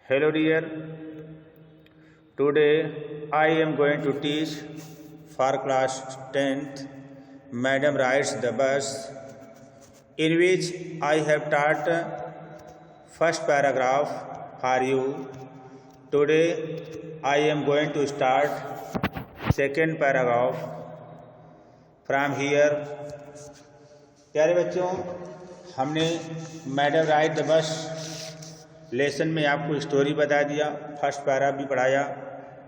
Hello dear, today I am going to teach for class 10th. Madam rides the bus, in which I have taught first paragraph for you. Today I am going to start second paragraph from here. प्यारे बच्चों, हमने madam ride the bus lesson में आपको story बता दिया, first para भी पढ़ाया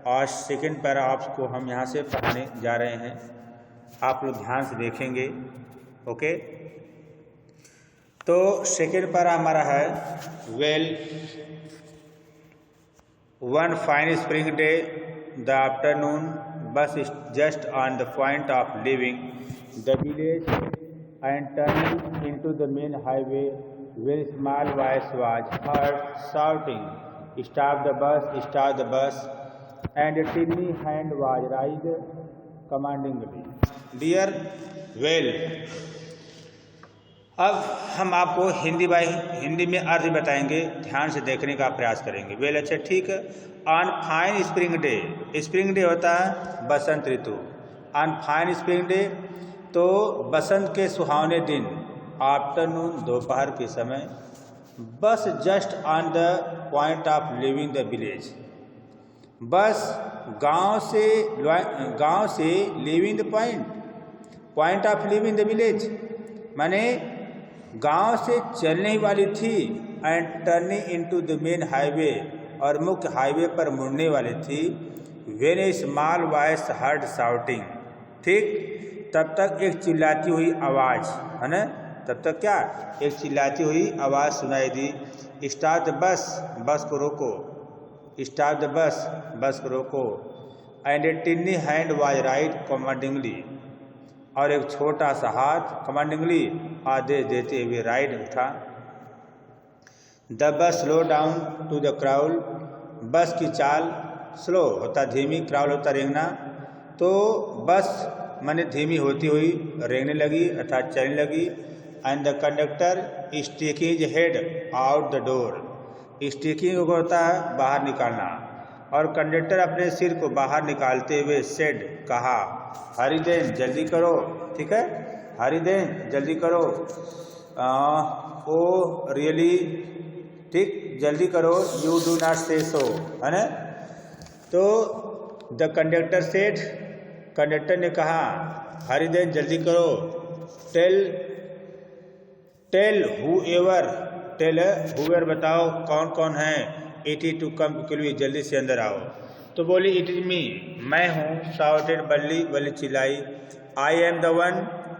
और सेकंड पैरा आपको हम यहाँ से पढ़ाने जा रहे हैं। आप लोग ध्यान से देखेंगे। ओके, तो सेकंड पैरा हमारा है well one fine spring day the afternoon bus is just on the point of living the village and turning into the main highway, very small voice was heard shouting, "Stop the bus! Stop the bus!" And a tiny hand was raised commandingly. Dear, well, अब हम आपको हिंदी में अर्थ बताएंगे, ध्यान से देखने का प्रयास करेंगे। वेल अच्छा ठीक है। On fine spring day, spring day होता है बसंत ऋतु। ऑन फाइन स्प्रिंग डे तो बसंत के सुहावने दिन, आफ्टरनून दोपहर के समय, बस just on the point of living the village, बस गांव से living the point of living the village माने गांव से चलने ही वाली थी, and turning into the main highway और मुख्य हाईवे पर मुड़ने वाली थी। When A small voice heard shouting, ठीक, तब तक एक चिल्लाती हुई आवाज़ है ना, तब तक क्या, एक चिल्लाती हुई आवाज़ सुनाई दी। स्टॉप द बस, बस को रोको। स्टॉप द बस, बस को रोको। And a tiny hand was right commandingly, और एक छोटा सा हाथ कमांडिंगली आदेश देते हुए राइड उठा। The bus slow down to the crowd, bus की चाल स्लो होता धीमी, क्राउड होता रेंगना, तो बस माने धीमी होती हुई रेंगने लगी अर्थात चलने लगी। And the conductor sticking head out the door, sticking होता है बाहर निकालना, और कंडक्टर अपने सिर को बाहर निकालते हुए सेड कहा, हरी देन जल्दी करो, ठीक है, हरी देन जल्दी करो, ओ रियली, ठीक, जल्दी करो, यू डू नॉट से सो, है ना। तो द कंडक्टर सेड, कंडक्टर ने कहा, हरी देन जल्दी करो, टेल हुएवर बताओ कौन कौन है, it is to come quickly, जल्दी से अंदर आओ। तो बोली, इट इज मी, मैं हूँ, शाउटेड बल्ली चिल्लाई, आई एम द वन,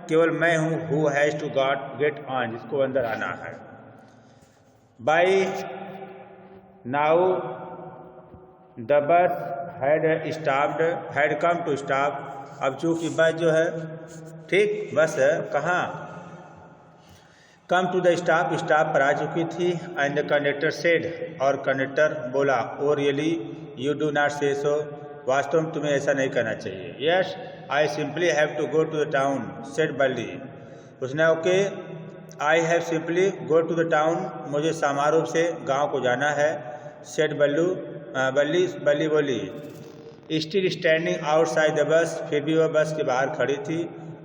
केवल मैं हूँ, who has to get on, जिसको अंदर आना है। By now the bus had come to stop, अब चूंकि बस जो है, ठीक, बस कहाँ, कम टू द स्टॉप पर आ चुकी थी। एंड द कंडक्टर सेड, और कंडक्टर बोला, oh really you do not say so, वास्तव में तुम्हें ऐसा नहीं करना चाहिए। Yes I simply have to go to the town, said Balli, उसने okay, I have simply go to the town, मुझे समारोह से गांव को जाना है, सेड बल्ली बोली। Still standing outside the bus, फिर भी वह बस के बाहर खड़ी थी।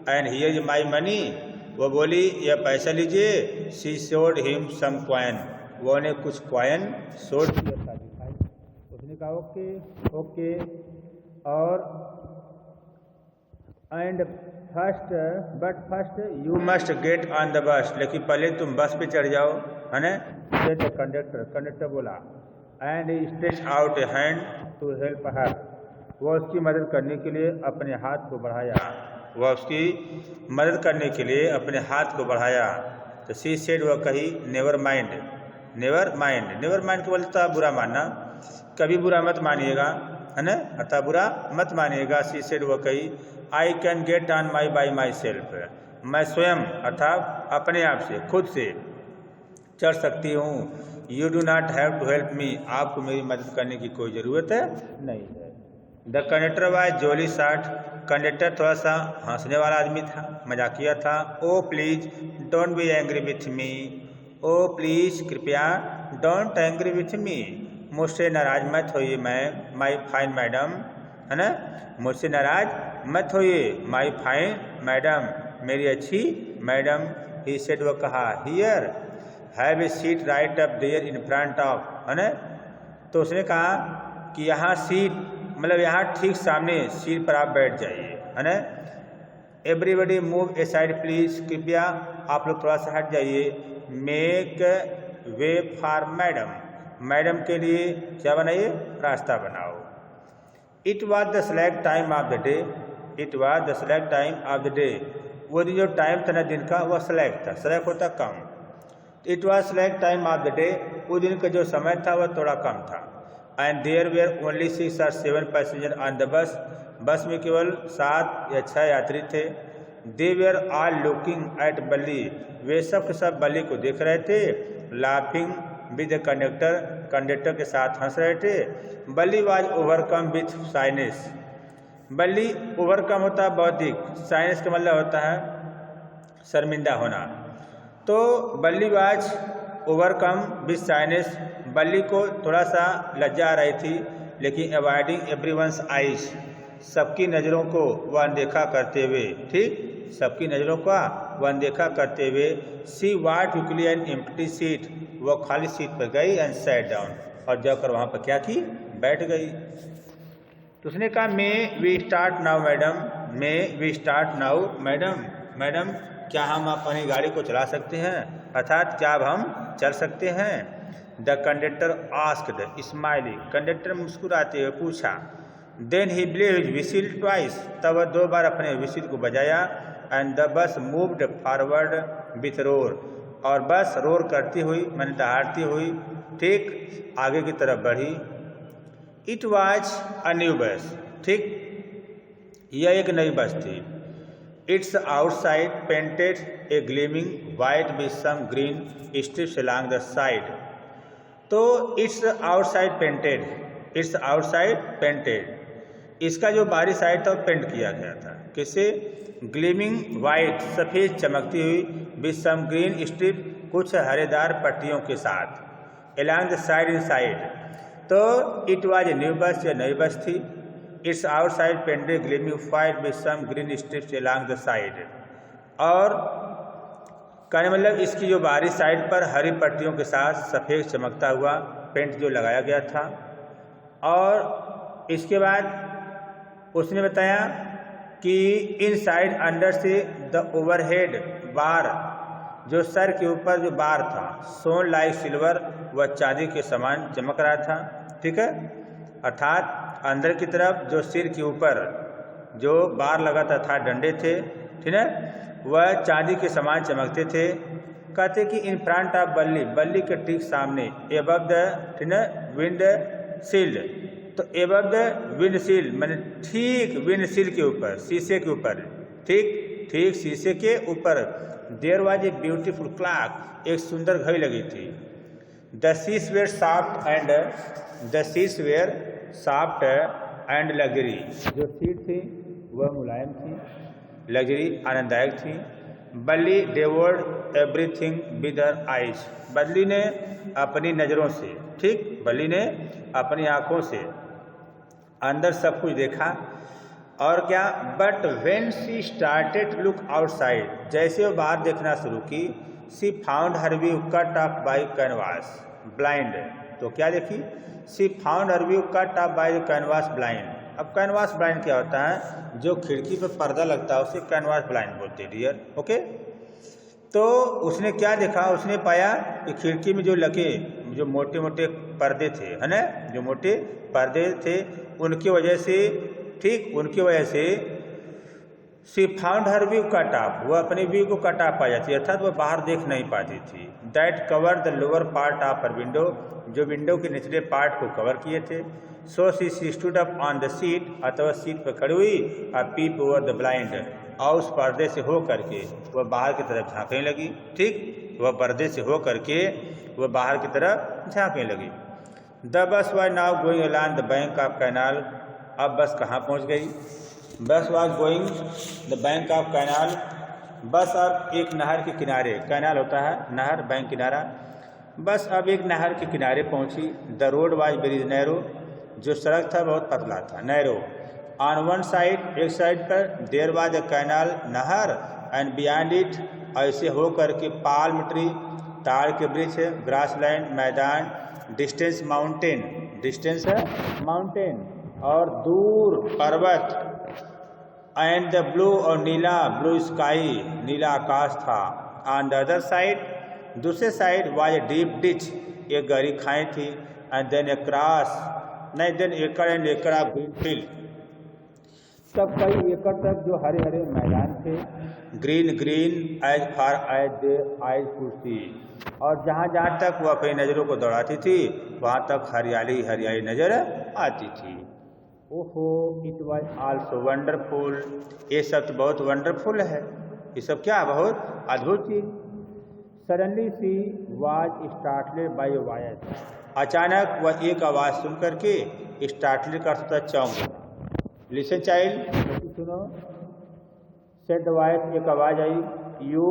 And here is my money, वो बोली, यह पैसा लीजिए। She showed him some coin, वो ने कुछ कॉइन शोड किया, दिखाई। उसने कहा ओके, और and first you must get on the बस, लेकिन पहले तुम बस पे चढ़ जाओ, है ना। कंडक्टर बोला। And stretch out a hand to help her, वो उसकी मदद करने के लिए अपने हाथ को बढ़ाया, तो सी सेड, वह कही, नेवर माइंड के बोलता बुरा मानना, कभी बुरा मत मानिएगा, है ना, अतः बुरा मत मानिएगा। सी सेड, वह कही, I can get on by my self, मैं स्वयं अर्थात अपने आप से, खुद से चढ़ सकती हूँ। You do not have to help me, आपको मेरी मदद करने की कोई ज़रूरत नहीं है। The conductor was jolly short, conductor थोड़ा सा हंसने वाला आदमी था, मजाकिया था। Oh please don't be angry with me, oh please कृपया डोंट एंग्री विथ मी, मुझसे नाराज मत होइए मैम, माई फाइन मैडम, है ना, मुझसे नाराज मत होइए माई फाइन मैडम, मेरी अच्छी मैडम। ही सेड, वो कहा, here have a seat right up there in front of, है ना, तो उसने कहा कि यहाँ सीट, मतलब यहाँ ठीक सामने सीट पर आप बैठ जाइए, है ना। Everybody move A side please, कृपया आप लोग थोड़ा सा हट जाइए। Make way for madam, madam के लिए क्या बनाइए, रास्ता बनाओ। It was the select time of the day, it was the select time of the day, वो जो टाइम था ना दिन का वह सेलेक्ट था, सेलेक्ट होता कम। It was select time of the day, उस दिन का जो समय था वह थोड़ा कम था। And there were only 6 or 7 passenger on the bus, bus में केवल 7 या 6 यात्री थे। They were all looking at Balli, वे सब के सब बल्ली को देख रहे थे। Laughing with the conductor, conductor के साथ हंस रहे थे। बल्ली वाज ओवरकम विथ साइनेस, बल्ली ओवरकम होता है बौद्धिक, साइनेस का मतलब होता है शर्मिंदा होना। तो बल्ली वाज ओवरकम विथ साइनेस, बल्ली को थोड़ा सा लज्जा आ रही थी, लेकिन अवॉइडिंग एवरीवन्स आइज, सबकी नज़रों को वह अनदेखा करते हुए, ठीक, सबकी नज़रों का वह अनदेखा करते हुए। See what quickly an empty seat, वह खाली सीट पर गई एंड सैट डाउन, और जाकर वहाँ पर क्या की, बैठ गई। तो उसने कहा, may we start now madam, may we start now madam, madam क्या हम अपनी गाड़ी को चला सकते हैं, अर्थात क्या अब हम चल सकते हैं। The conductor asked smiling, conductor मुस्कुराते हुए पूछा। Then he blew his whistle twice, तब वह 2 बार अपने विसिल को बजाया। And the bus moved forward with roar, और बस रोर करती हुई, मैंने दहाड़ती हुई, ठीक आगे की तरफ बढ़ी। It was a new bus, ठीक, यह एक नई बस थी। Its outside painted a gleaming white with some green stripes along the side. तो its outside painted, its outside painted, इसका जो बाहरी साइड था वो पेंट किया गया था, किससे, ग्लीमिंग वाइट, सफ़ेद चमकती हुई, विथ सम ग्रीन स्ट्रिप, कुछ हरेदार पट्टियों के साथ, along the side inside. तो it was a new bus, यह नई बस थी। Its outside painted gleaming white with some green stripes along the side, और कहने मतलब इसकी जो बाहरी साइड पर हरी पट्टियों के साथ सफ़ेद चमकता हुआ पेंट जो लगाया गया था। और इसके बाद उसने बताया कि इन साइड अंडर से द ओवरहेड बार, जो सर के ऊपर जो बार था, सोन लाइक सिल्वर, वह चांदी के समान चमक रहा था, ठीक है, अर्थात अंदर की तरफ जो सिर के ऊपर जो बार लगाता था, डंडे थे, ठीक है, वह चांदी के समान चमकते थे। कहते कि इन फ्रंट ऑफ बल्ली, बल्ली के ठीक सामने, एबव द, ठीक है, विंड शील्ड, तो एबव द विंड शील्ड मैंने ठीक विंड शील्ड के ऊपर, शीशे के ऊपर, ठीक ठीक शीशे के ऊपर, there was a beautiful clock, एक सुंदर घड़ी लगी थी। The seats were soft and, the seats were soft and luxury, जो सीट थी वह मुलायम थी, लग्जरी आनंददायक थी। Balli devoured everything with her eyes, Balli ने अपनी नज़रों से, ठीक, बल्ली ने अपनी आँखों से अंदर सब कुछ देखा। और क्या, but when she started look outside, जैसे वो बाहर देखना शुरू की, she found her view cut off by canvas blind, तो क्या देखी, she found her view cut off by canvas blind. अब कैनवास ब्लाइंड क्या होता है, जो खिड़की पर पर्दा लगता है उसे कैनवास ब्लाइंड बोलते हैं डियर, ओके। तो उसने क्या देखा, उसने पाया कि खिड़की में जो लगे जो मोटे मोटे पर्दे थे, है ना, जो मोटे पर्दे थे, उनकी वजह से, ठीक, उनकी वजह से she found her view cut off, वह अपने व्यू को कट ऑफ पा जाती, अर्थात वह बाहर देख नहीं पाती थी। That cover the lower part of her window, जो विंडो के निचले पार्ट को कवर किए थे। So she stood up on the seat, अथवा सीट पर खड़ी हुई, और पीप ओवर द ब्लाइंड, और उस पर्दे से हो करके वह बाहर की तरफ झांकने लगी, ठीक, वह पर्दे से हो करके वह बाहर की तरफ झांकने लगी। The bus was now going along the bank of canal, अब बस कहाँ पहुँच गई, बस was going the bank of canal, बस अब एक नहर के किनारे, कैनाल होता है नहर, बैंक किनारा, बस अब एक नहर के किनारे पहुंची। The road was very narrow, जो सड़क था बहुत पतला था, नैरो। ऑन वन साइड, एक साइड पर, देयर वाज अ कैनाल, नहर, एंड बियॉन्ड इट, ऐसे हो करके पाल्म ट्री, ताड़ के वृक्ष, ग्रास लैंड, मैदान, डिस्टेंस माउंटेन, डिस्टेंस है माउंटेन, और दूर पर्वत, एंड द ब्लू, और नीला, ब्लू स्काई, नीला आकाश था। ऑन द अदर साइड, दूसरे side, was a deep ditch, एक गहरी खाई थी, एंड देन ए क्रॉस, नहीं then acre and acre of green field, तब कई एकड़ तक जो हरे हरे मैदान थे, green green as far as the eyes could see, और जहाँ जहाँ तक वो अपनी नज़रों को दौड़ाती थी वहाँ तक हरियाली हरियाली नज़र आती थी। ओहो, इट वॉज आल्सो वंडरफुल, ये सब तो बहुत वंडरफुल है, ये सब क्या बहुत अद्भुत चीज। Suddenly she was startled by voice, अचानक वह एक आवाज़ सुन करके, स्टार्टलेड कर सकता चौंक। लिसन चाइल्ड, सुनो, सेड द वॉइस, एक आवाज़ आई, you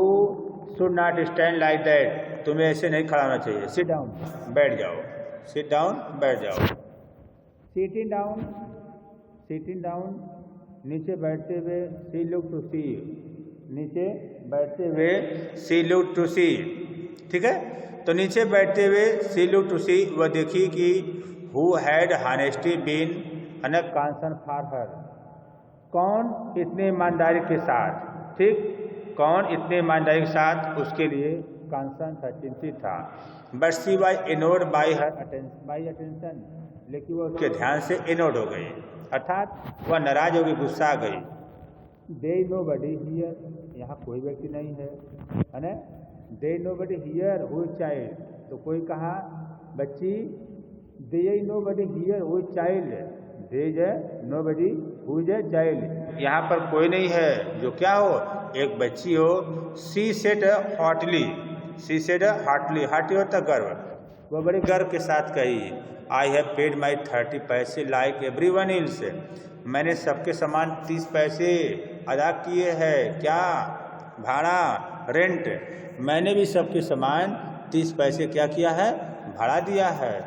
should not stand like that, तुम्हें ऐसे नहीं खड़ा होना चाहिए, सिट डाउन, बैठ जाओ, सिट डाउन, बैठ जाओ, सिटिंग डाउन, सिटिंग डाउन, नीचे बैठते हुए, सी लुक टू सी, नीचे बैठते हुए, सी लुक टू सी, ठीक है। तो नीचे बैठते हुए, सी लुक टू सी, वह देखी कि who had honestly been an concern for her, कौन इतने ईमानदारी के साथ, ठीक, कौन इतने ईमानदारी के साथ उसके लिए कंसर्न था, चिंतित था। But she was ignored bye attention, लेकिन वो उसके ध्यान से इग्नोर्ड हो गई, अर्थात वह नाराज हो गई, गुस्सा आ गई। दे नो बडी हियर, यहाँ कोई व्यक्ति नहीं है ना। There nobody here who child, तो कोई कहा बच्ची, there nobody here who child, there is nobody who is child, यहाँ पर कोई नहीं है जो क्या हो, एक बच्ची हो। She said hotly, she said heartily, heartily होता गर्व, वह बड़े गर्व के साथ कही, आई हैव पेड माई 30 पैसे लाइक एवरी वन एल्स, मैंने सबके समान 30 पैसे अदा किए हैं, क्या भाड़ा, रेंट, मैंने भी सबके समान 30 पैसे क्या किया है, भाड़ा दिया है।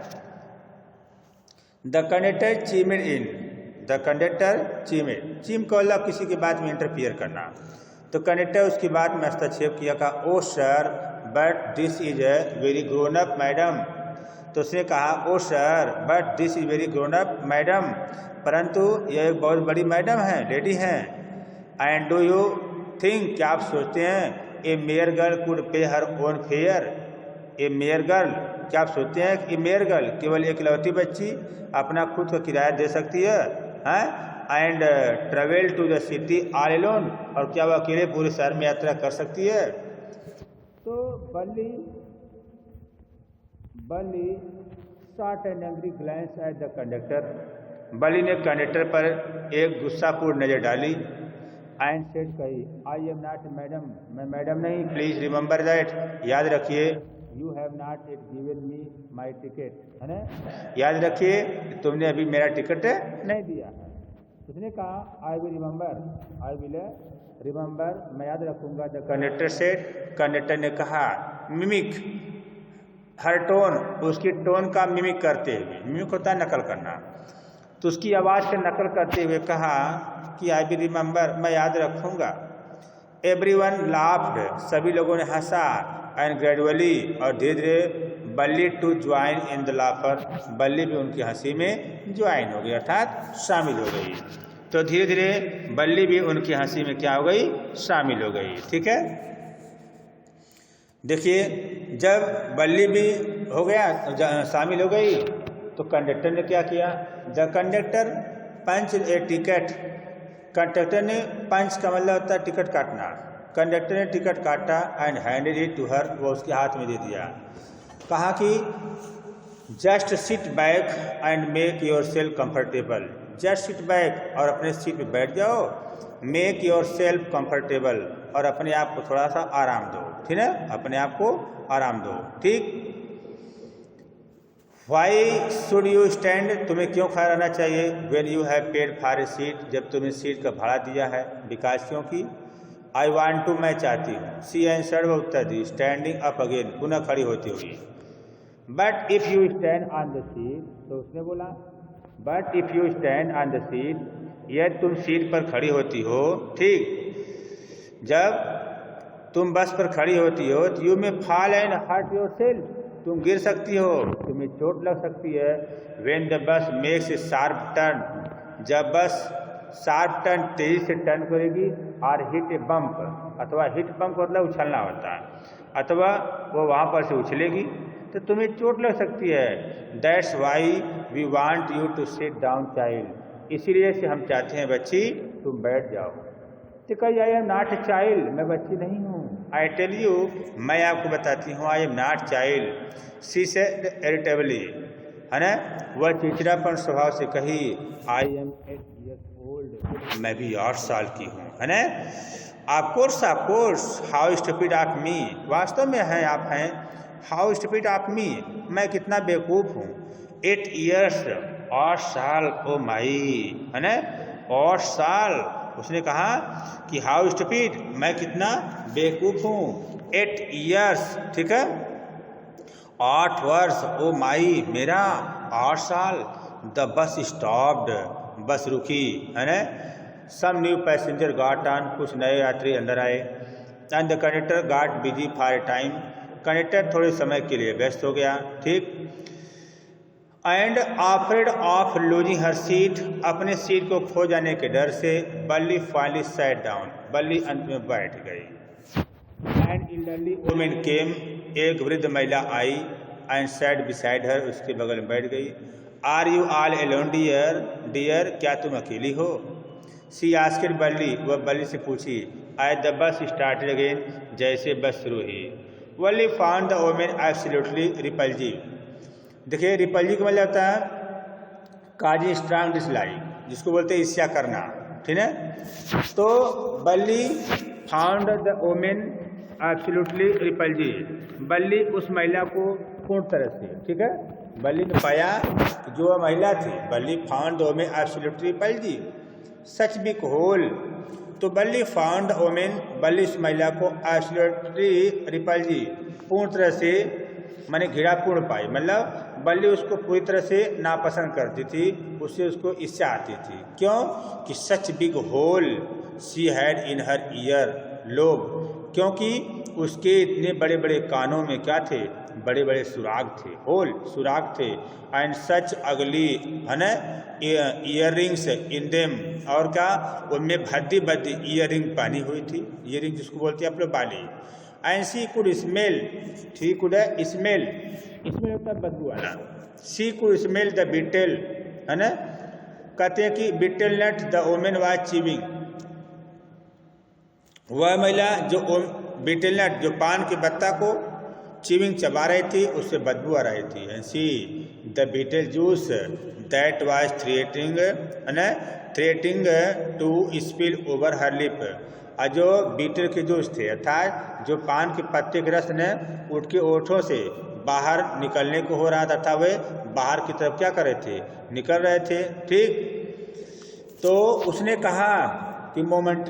The conductor chimed in, the conductor chimed, chime का मतलब किसी की बात में इंटरफियर करना, तो कंडक्टर उसकी बात में हस्तक्षेप किया, कहा oh sir but this is a very grown up madam, तो उसने कहा oh sir but this is very grown up madam, परंतु यह एक बहुत बड़ी मैडम है, लेडी हैं। एंड डू यू थिंक, क्या आप सोचते हैं, ए मेयर गर्ल कुड पे हर ओन फेयर, ए मेयर गर्ल, क्या आप सोचते हैं कि मेयर गर्ल केवल एक लौती बच्ची अपना खुद का किराया दे सकती है, हैं? And travel to the city all alone, और क्या वह अकेले पूरे शहर में यात्रा कर सकती है। तो Valli shot and angry glance at the conductor, Valli ने कंडक्टर पर एक गुस्सापूर्ण नजर डाली। एंड सेड, कही, आई एम नॉट मैडम, मैं मैडम नहीं, प्लीज रिमेंबर दैट, याद रखिए, you have not it given me my ticket, है ना, याद रखिए तुमने अभी मेरा टिकट नहीं दिया है। उसने कहा I will remember, I will remember, मैं याद रखूंगा। द कंडक्टर सेड, कंडक्टर ने कहा, मिमिक हर टोन, उसकी टोन का मिमिक करते हुए, मिमिक होता है नकल करना, तो उसकी आवाज़ के नकल करते हुए कहा कि आई विल रिमेंबर, मैं याद रखूंगा। एवरीवन लाफ्ड, सभी लोगों ने हंसा। एंड ग्रेजुअली, और धीरे धीरे, बल्ली टू ज्वाइन इन द लाफर, बल्ली भी उनकी हंसी में ज्वाइन हो गई, अर्थात शामिल हो गई। तो धीरे धीरे बल्ली भी उनकी हंसी में क्या हो गई, शामिल हो गई, ठीक है। देखिए, जब बल्ली भी हो गया, शामिल हो गई, तो कंडक्टर ने क्या किया, the conductor punch a ticket, conductor ने, पंच का मतलब होता है टिकट काटना, कंडक्टर ने टिकट काटा and handed it to her, वो उसके हाथ में दे दिया। कहा कि just sit back and make yourself comfortable, just sit back, और अपने सीट पे बैठ जाओ, मेक योर सेल्फ कम्फर्टेबल, और अपने आप को थोड़ा सा आराम दो, ठीक है, अपने आप को आराम दो, ठीक। वाई शुड यू स्टैंड, तुम्हें क्यों खड़ा रहना चाहिए, when you have paid for a seat, जब तुमने सीट का भाड़ा दिया है, बिकॉज क्योंकि, आई वॉन्ट टू, मैं चाहती हूँ, सी आंसर्ड, वह उत्तर दी, स्टैंडिंग अप अगेन, पुनः खड़ी होती हुई। But if you stand on the seat, तो उसने बोला but if you stand on the seat, यदि तुम सीट पर खड़ी होती हो, ठीक, जब तुम बस पर खड़ी होती हो तो you may fall and hurt yourself, तुम गिर सकती हो, तुम्हें चोट लग सकती है। When the bus makes a sharp turn, जब बस शार्प टर्न तेजी से टर्न करेगी, और हिट ए बम्प, अथवा हिट बम्प मतलब उछलना होता है, अथवा वो वहाँ पर से उछलेगी तो तुम्हें चोट लग सकती है। That's why we want you to sit down child, इसीलिए से हम चाहते हैं बच्ची तुम बैठ जाओ। तो कही आई एम नॉट ए चाइल्ड, मैं बच्ची नहीं हूँ। आई टेल यू, मैं आपको बताती हूँ, I am not child. She said irritably, है ना, वह चिड़चिड़ापन स्वभाव से कही, आई एम 8 years old, मैं भी 8 साल की हूँ, है ना। Of course, how stupid of me, वास्तव में हैं आप हैं, हाउ स्टूपिड ऑफ मी, मैं कितना बेवकूफ़ हूँ। 8 years, 8 साल, ओ माई, है ना, 8 साल। उसने कहा कि हाउ स्टूपिड, मैं कितना बेवकूफ़ हूँ। 8 years, ठीक है, 8 वर्ष, ओ माई, मेरा 8 साल। द बस स्टॉप्ड, बस रुकी, है ना। Some new passenger got on, कुछ नए यात्री अंदर आए। And the conductor got busy for a time, conductor थोड़े समय के लिए व्यस्त हो गया, ठीक। And afraid of losing her seat, अपने सीट को खो जाने के डर से, बल्ली फाइनली सैट डाउन, बल्ली अंत में बैठ गई। एंड इल्डरली वुमेन केम, एक वृद्ध महिला आई, एंड सैट बिसाइड हर, उसके बगल में बैठ गई। Are you all alone dear, dear, क्या तुम अकेली हो। सी आस्क्ड बल्ली, वह बल्ली से पूछी। As the bus started again, जैसे बस शुरू हुई। Valli found the woman absolutely repulsive, देखिए रिपल्जिव का मतलब होता है काजी स्ट्रांग डिसलाइक, जिसको बोलते हैं ईर्ष्या करना, ठीक है। तो Valli found the woman absolutely रिपल्जिव, बल्ली उस महिला को पूर्ण तरह से, ठीक है, बल्ली ने पाया जो वह महिला थी, Valli found the woman absolutely repulsive, such big hole. तो बल्ली फाउंड द वुमेन, बल्ली उस महिला को एब्सोल्युटली रिपल्जिव, पूर्ण तरह से माने घृणापूर्ण पाई, मतलब बल्ली उसको पूरी तरह से नापसंद करती थी, उससे उसको ईर्ष्या आती थी। क्यों कि सच big whole she had in her ear lobe, क्योंकि उसके इतने बड़े बड़े कानों में क्या थे, बड़े बड़े सुराग थे, होल सुराग थे। एंड सच अगली, है ना, ईयर रिंग्स इन देम, और क्या उनमें भद्दी भद्दी ईयर रिंग पहनी हुई थी, ईयर रिंग जिसको बोलते हैं आप लोग बाली। And she could smell, she could smell, इसमें होता है बदबू आना। She could smell the betel, है ना, कहते हैं कि betel nut the woman was chewing, वह महिला जो बीटल नट, जो पान के पत्ता को चीविंग चबा रही थी, उससे बदबू आ रही थी। And she the betel juice that was threatening, है ना, threatening to spill over her lip, और जो बीटल के जूस थे, अर्थात जो पान के पत्ते के रस ने उठ के ओठों से बाहर निकलने को हो रहा था, तथा वे बाहर की तरफ क्या कर रहे थे, निकल रहे थे, ठीक। तो उसने कहा कि मोमेंट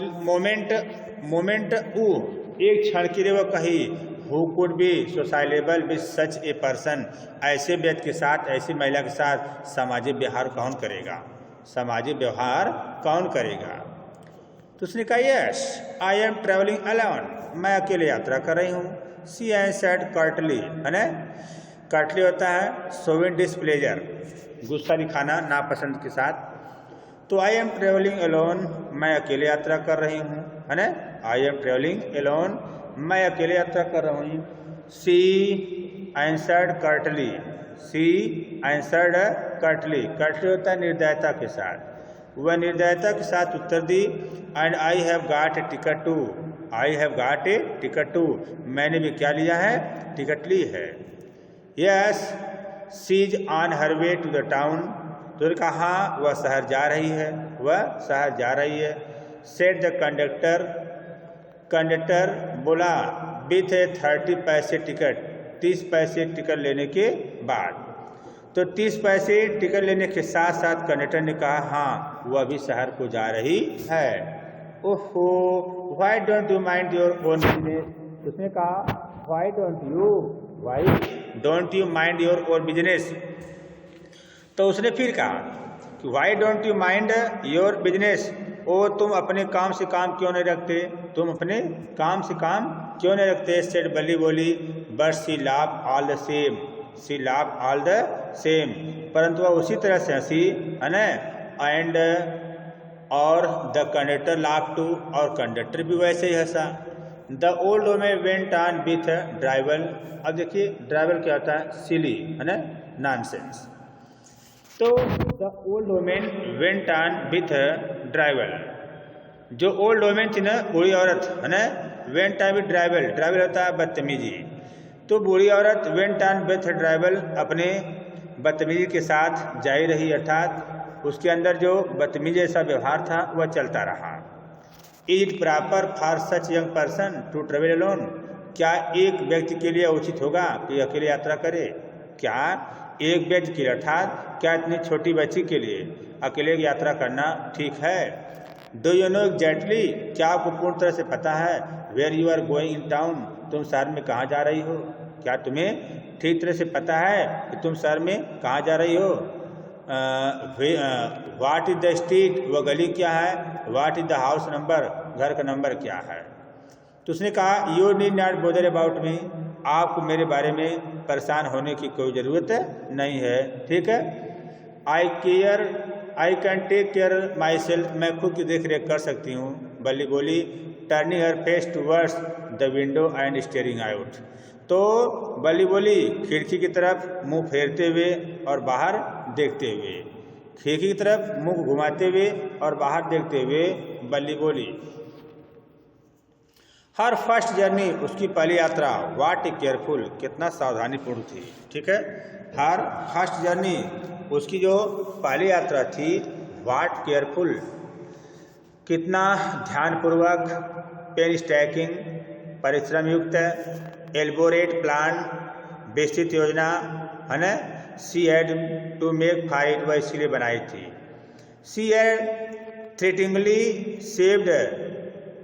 एक क्षण के लिए वो कही, who could be sociable with such a person, ऐसे व्यक्ति के साथ, ऐसी महिला के साथ सामाजिक व्यवहार कौन करेगा, सामाजिक व्यवहार कौन करेगा। तो उसने कहा yes I am travelling alone, मैं अकेले यात्रा कर रही हूँ। सी एंसर्ड कर्टली, है ना, कर्टली होता है शोविंग डिस्प्लेजर, गुस्सा दिखाना नापसंद के साथ। तो आई एम ट्रेवलिंग अलोन, मैं अकेले यात्रा कर रही हूँ, है ना, आई एम ट्रेवलिंग अलोन, मैं अकेले यात्रा कर रही हूँ। She answered curtly, she answered curtly, curtly होता है निर्दयता के साथ, वह निर्दयता के साथ उत्तर दी। And I have got a ticket too, I have got a ticket too, मैंने भी क्या लिया है, टिकट ली है। Yes she is on her way to the town, तो कहा वह शहर जा रही है, वह शहर जा रही है। सेड द कंडक्टर, कंडक्टर बोला विथ ए 30 पैसे टिकट, 30 पैसे टिकट लेने के बाद। तो 30 पैसे टिकट लेने के साथ साथ कंडक्टर ने कहा हाँ वह भी शहर को जा रही है। ओहो why don't you mind your own business, उसने कहा why don't you, why don't you mind your own business. तो उसने फिर कहा कि why don't you mind your business, ओ तुम अपने काम से काम क्यों नहीं रखते, तुम अपने काम से काम क्यों नहीं रखते। सेड बल्ली बोली, but she laugh all the same, she laugh all the same, परंतु वह उसी तरह से हंसी है ना। एंड और द कंडक्टर लाफ टू, और कंडक्टर भी वैसे ही हंसा। The old woman went on with drivel. अब देखिए ड्राइवल क्या होता है, सिली है ना, नॉनसेंस। तो the old woman went on with drivel, जो ओल्ड वुमन थी ना, बूढ़ी औरत है ना, went on with drivel, drivel होता है बदतमीजी। तो बूढ़ी औरत वेंट ऑन विथ ड्राइवल, अपने बदतमीजी के साथ जारी रही, अर्थात उसके अंदर जो बदतमीजी जैसा व्यवहार था वह चलता रहा। Is it proper for such young person to travel alone, क्या एक व्यक्ति के लिए उचित होगा कि अकेले यात्रा करे। क्या एक व्यक्ति के लिए, अर्थात क्या इतनी छोटी बच्ची के लिए अकेले यात्रा करना ठीक है। डू यू नो एग्जैक्टली, क्या आपको पूर्ण तरह से पता है, where you are going in town, तुम शहर में कहाँ जा रही हो। क्या तुम्हें ठीक तरह से पता है कि तुम शहर में कहाँ जा रही हो। व्हाट इज द स्ट्रीट, वह गली क्या है। What is the house number, घर का नंबर क्या है। तो उसने कहा you need not bother about me, आपको मेरे बारे में परेशान होने की कोई ज़रूरत नहीं है, ठीक है। I can take care myself, मैं खुद की देख रेख कर सकती हूँ, बल्ली बोली, turning her face towards the window and steering out. तो बल्ली बोली खिड़की की तरफ मुंह फेरते हुए और बाहर देखते हुए, खिड़की की तरफ मुंह घुमाते हुए और बाहर देखते हुए बल्ली बोली। हर फर्स्ट जर्नी, उसकी पहली यात्रा, वाट ए केयरफुल, कितना सावधानीपूर्ण थी, ठीक है। हर फर्स्ट जर्नी, उसकी जो पहली यात्रा थी, वाट केयरफुल, कितना ध्यानपूर्वक, पेन स्टैकिंग, परिश्रम युक्त, एल्बोरेट प्लान, विस्तृत योजना है ना। She had to make fight, वह इसीलिए बनाई थी। सी हैड थ्रेटिंगली सेव्ड,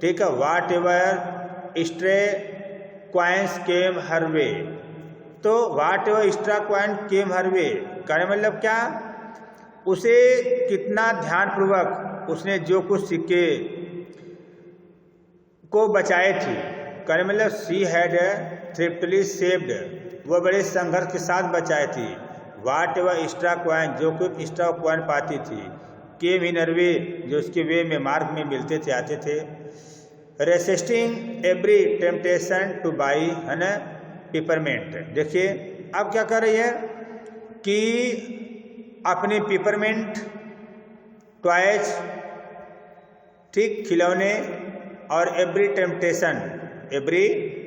ठीक है, वाट एवर स्ट्रे क्वाइंस केम हर वे। तो वाट एवर एक्स्ट्रा क्वाइन केम हर वे, कहने मतलब क्या, उसे कितना ध्यानपूर्वक उसने जो कुछ सिक्के को बचाए थे, कहने मतलब सी हैड थ्रिफ्टली सेव्ड, वह बड़े संघर्ष के साथ बचाए थी। वाट एवर एक्स्ट्रा क्वाइन, जो कुछ एक्स्ट्रा क्वाइन पाती थी, केम इन हर वे, जो उसके वे में मार्ग में मिलते थे, आते थे। Resisting every temptation two by है ना पिपरमेंट। देखिए अब क्या कर रही है कि अपने पिपरमेंट टॉयज, ठीक, खिलौने, और एवरी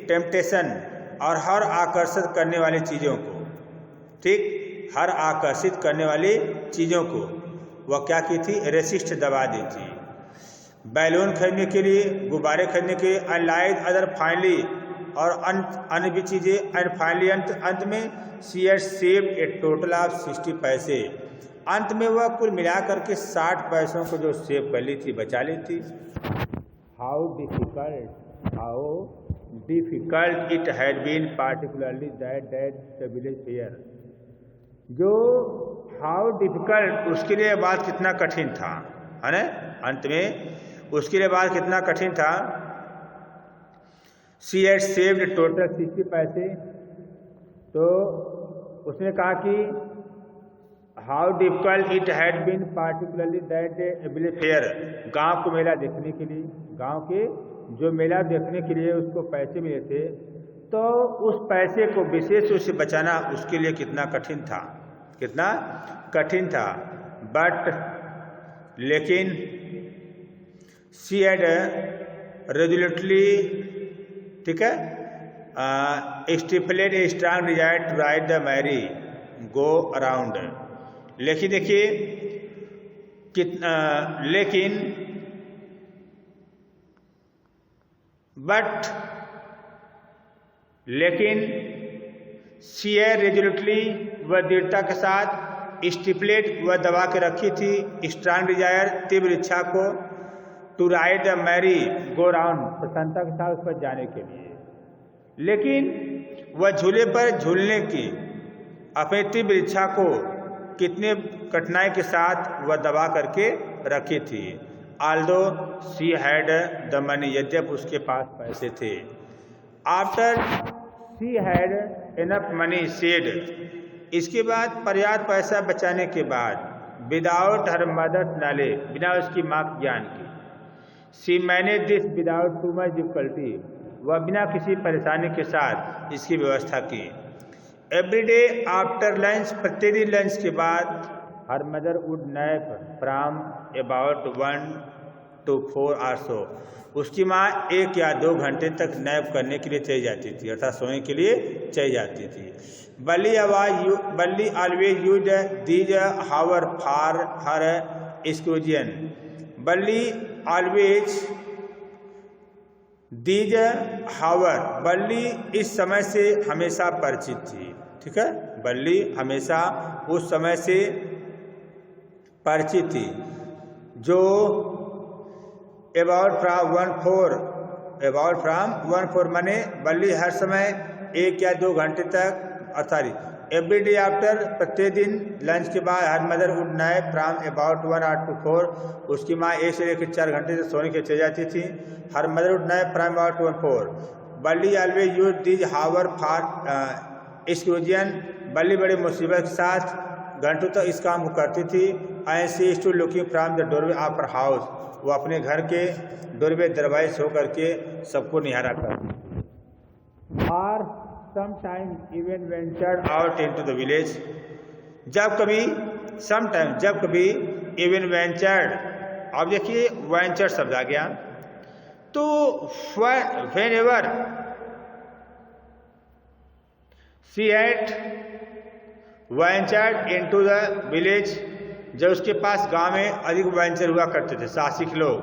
टेम्पटेशन और हर आकर्षित करने वाली चीज़ों को, ठीक, हर आकर्षित करने वाली चीज़ों को वह क्या की थी, रेसिस्ट, दबा दी थी। बैलून खरीदने के लिए, गुब्बारे खरीदने के लिए, अनलाइक अदर फाइनली, और अन्य भी चीज़ें, एंड फाइनली अंत में she had saved A total of 60 पैसे, अंत में वह कुल मिला करके 60 पैसों को जो सेव कर ली थी, बचा ली थी। How difficult it had been particularly that the village fair, जो हाउ डिफिकल्ट, उसके लिए बात कितना कठिन था, है ना, अंत में उसके लिए बात कितना कठिन था। सी हैड सेव्ड टोटल 60 पैसे, तो उसने कहा कि how difficult it had been particularly that village fair, गांव को मेला देखने के लिए, गांव के जो मेला देखने के लिए उसको पैसे मिले थे, तो उस पैसे को विशेष रूप से बचाना उसके लिए कितना कठिन था, बट लेकिन सी हैड रेजोल्यूटली, ठीक है, stipulate a strong desire to ride the merry go around. लेकिन देखिए लेकिन सी हैड रेजोल्यूटली, वह दृढ़ता के साथ, स्टिपुलेट, वह दबा के रखी थी, स्ट्रांग डिजायर, तीव्र इच्छा को, to ride the merry go round, प्रसन्नता के साथ उस पर जाने के लिए। लेकिन वह झूले पर झूलने की अपनी तीव्र इच्छा को कितने कठिनाई के साथ वह दबा करके रखी थी। Although she had the money, यद्यप उसके पास पैसे थे। After she had enough money said, इसके बाद पर्याप्त पैसा बचाने के बाद, विदाउट हर मदर्स नॉलेज, बिना उसकी माँ के ज्ञान की, she manage this without too much difficulty, वह बिना किसी परेशानी के साथ इसकी व्यवस्था की। एवरी डे आफ्टर लंच, प्रतिदिन लंच के बाद, हर mother would nap from about 1 to 4 hours सो, उसकी माँ 1 या 2 घंटे तक नैप करने के लिए चली जाती थी, अर्थात सोने के लिए चली जाती थी। Balli always use these hour for her exclusion, Balli always these hour, Balli इस समय से हमेशा परिचित थी। ठीक है, बल्ली हमेशा उस समय से परिचित थी जो अबाउट फ्रॉम 1 4 माने बल्ली हर समय 1 या 2 घंटे तक, अर्थात एवरी डे आफ्टर, प्रतिदिन लंच के बाद, हर mother would nap from about 1 hour to 4, उसकी माँ 1 से लेकर 4 घंटे तक सोने के चली जाती थी। Her mother would nap from about 1 4, Balli always use these hour for exclusion, Balli बड़ी मुसीबत के साथ घंटों तक इस काम को करती थी। And she is to looking from the doorway of her house, वो अपने घर के डोरवे दरवाजे से होकर के सबको निहारा करती। और sometime even ventured out into the village, जब कभी, समटाइम जब कभी, इवन वेंचर्ड, अब देखिए वेंचर शब्द आ गया, तो when ever she had ventured into the village, जब उसके पास गांव में अधिक वेंचर हुआ करते थे साहसिक लोग,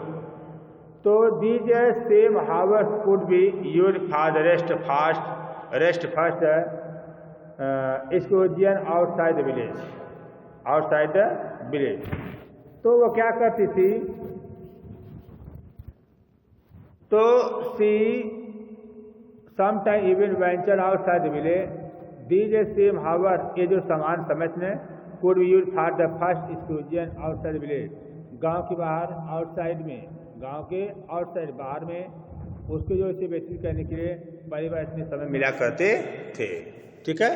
तो these same hours could be use for the rest first exclusion outside the village, तो वो क्या करती थी, तो she sometime even venture outside the village, these same hour, ये जो समान समझने, could be use for the first exclusion outside village, गांव के बाहर, आउटसाइड में, गांव के आउटसाइड बाहर में उसको जो इसे व्यतीत करने के लिए पहली बार इतने समय मिला करते थे। ठीक है।